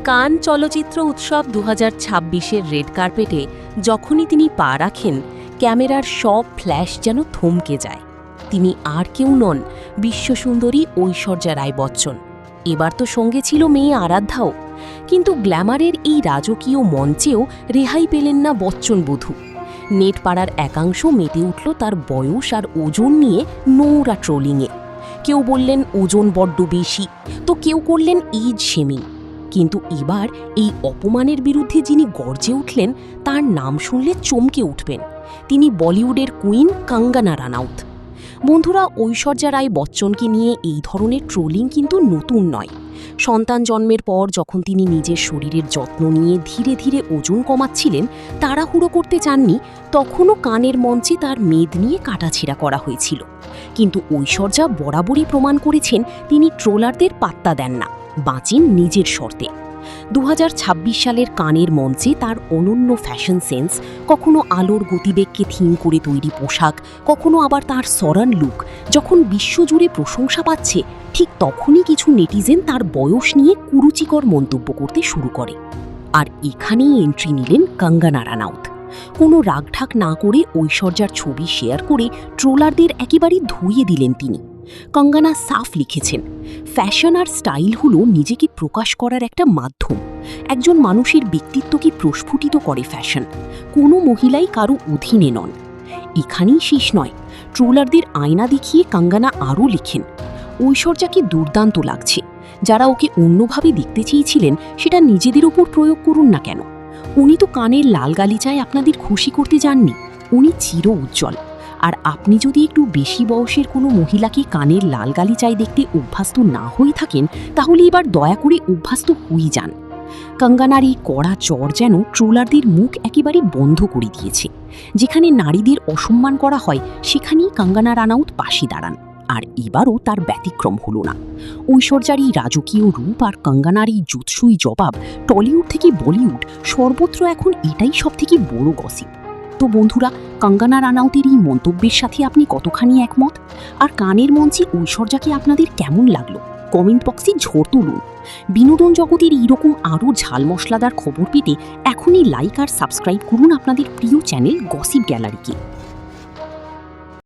কান চলচ্চিত্র উৎসব ২০২৬-এর রেড কার্পেটে যখনই তিনি পা রাখেন, ক্যামেরার সব ফ্ল্যাশ যেন থমকে যায়। তিনি আর কেউ নন, বিশ্বসুন্দরী ঐশ্বর্যা রায় বচ্চন। এবার তো সঙ্গে ছিল মেয়ে আরাধ্যাও। কিন্তু গ্ল্যামারের এই রাজকীয় মঞ্চেও রেহাই পেলেন না বচ্চন বধূ। নেটপাড়ার একাংশ মেতে উঠল তার বয়স আর ওজন নিয়ে নোংরা ট্রোলিংয়ে। কেউ বললেন ওজন বড্ড বেশি, তো কেউ করলেন এজ শেমিং। কিন্তু এবার এই অপমানের বিরুদ্ধে যিনি গর্জে উঠলেন, তার নাম শুনলে চমকে উঠবেন। তিনি বলিউডের কুইন কঙ্গনা রানাউত। বন্ধুরা, ঐশ্বর্যা রায় বচ্চনকে নিয়ে এই ধরনের ট্রোলিং কিন্তু নতুন নয়। সন্তান জন্মের পর যখন তিনি নিজের শরীরের যত্ন নিয়ে ধীরে ধীরে ওজন কমাচ্ছিলেন, তাড়াহুড়ো করতে চাননি, তখনও কানের মঞ্চে তার মেদ নিয়ে কাটাছেঁড়া করা হয়েছিল। কিন্তু ঐশ্বর্যা বরাবরই প্রমাণ করেছেন তিনি ট্রোলারদের পাত্তা দেন না, বাঁচেন নিজের শর্তে। ২০২৬ সালের কানের মঞ্চে তার অনন্য ফ্যাশন সেন্স, কখনো আলোর গতিবেগকে থিম করে তৈরি পোশাক, কখনো আবার তার সরান লুক যখন বিশ্বজুড়ে প্রশংসা পাচ্ছে, ঠিক তখনই কিছু নেটিজেন তার বয়স নিয়ে কুরুচিকর মন্তব্য করতে শুরু করে। আর এখানেই এন্ট্রি নিলেন কঙ্গনা রানাউত। কোনো রাগঢাক না করে ঐশ্বর্যার ছবি শেয়ার করে ট্রোলারদের একেবারেই ধুইয়ে দিলেন তিনি। কঙ্গনা সাফ লিখেছেন, ফ্যাশন আর স্টাইল হলো নিজেকে প্রকাশ করার একটা মাধ্যম। একজন মানুষের ব্যক্তিত্বকে প্রস্ফুটিত করে ফ্যাশন। কোনো মহিলাই কারো অধীনে নন। এখানেই শেষ নয়, ট্রোলারদের আয়না দেখিয়ে কঙ্গনা আরও লিখেন, ঐশ্বর্যাকে দুর্দান্ত লাগছে। যারা ওকে অন্যভাবে দেখতে চেয়েছিলেন, সেটা নিজেদের ওপর প্রয়োগ করুন না কেন। উনি তো কানের লাল গালিচায় আপনাদের খুশি করতে যাননি, উনি চির উজ্জ্বল। আর আপনি যদি একটু বেশি বয়সের কোনো মহিলাকে কানের লাল গালিচায় দেখতে অভ্যস্ত না হয়ে থাকেন, তাহলে এবার দয়া করে অভ্যস্ত হয়ে যান। কঙ্গনার এই কড়া চর যেন ট্রোলারদের মুখ একেবারে বন্ধ করে দিয়েছে। যেখানে নারীদের অসম্মান করা হয়, সেখানেই কঙ্গনা রানাউত পাশে দাঁড়ান। আর এবারও তার ব্যতিক্রম হলো না। ঐশ্বর্যার এই রাজকীয় রূপ আর কঙ্গনার এই জুৎসুই জবাব, টলিউড থেকে বলিউড সর্বত্র এখন এটাই সবথেকে বড় গসিপ। তো বন্ধুরা, কঙ্গনা রানাউতের এই মন্তব্যের সাথে আপনি কতখানি একমত? আর কানের মঞ্চে ঐশ্বর্যাকে আপনাদের কেমন লাগলো? কমেন্ট বক্সে ঝড় তুলুন। বিনোদন জগতের এইরকম আরও ঝাল মশলাদার খবর পেতে এখনই লাইক আর সাবস্ক্রাইব করুন আপনাদের প্রিয় চ্যানেল গসিপ গ্যালারিকে।